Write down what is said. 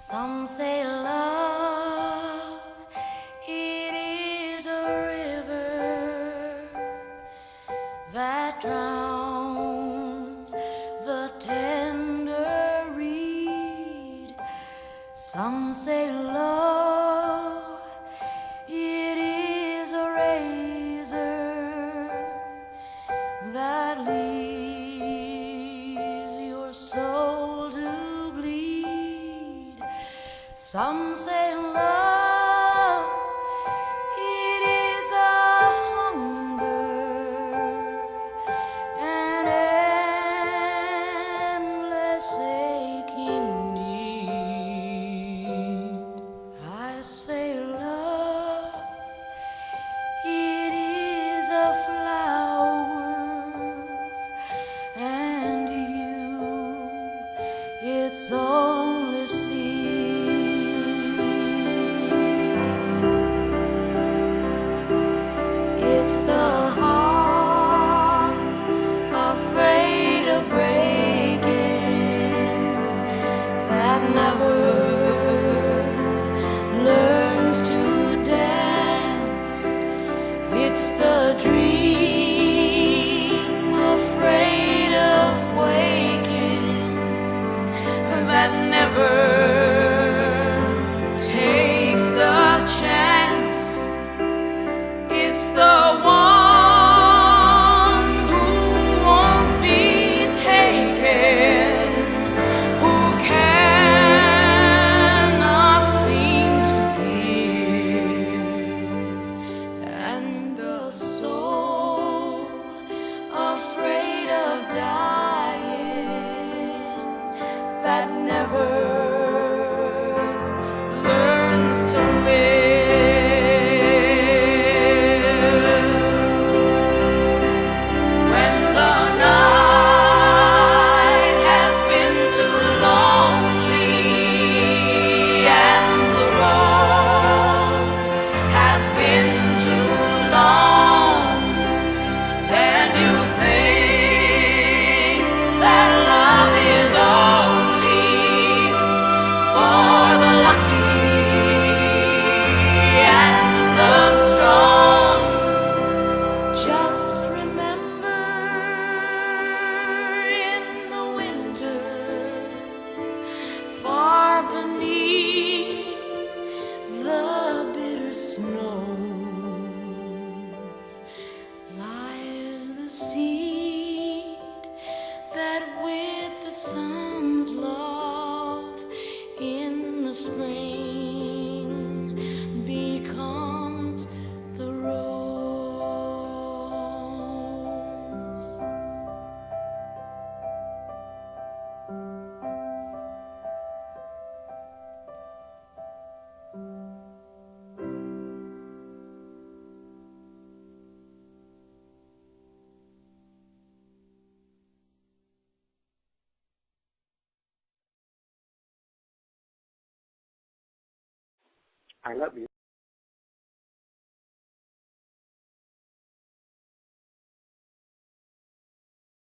Some say love, it is a river that drowns the tender reed. Some say love, it is a razor that leaves your soul to bleed. Some say love, it is a hunger, an endless aching need. I say love, it is a flower, and you, its only seed. It's the heart afraid of breaking that never learns to dance. It's the dream afraid of waking that never takes the chance. It's the one who won't be taken, who cannot seem to give, and the soul afraid of dying that never learns to live. Snows lies the seed that with the sun's love in the spring becomes the rose. I love you.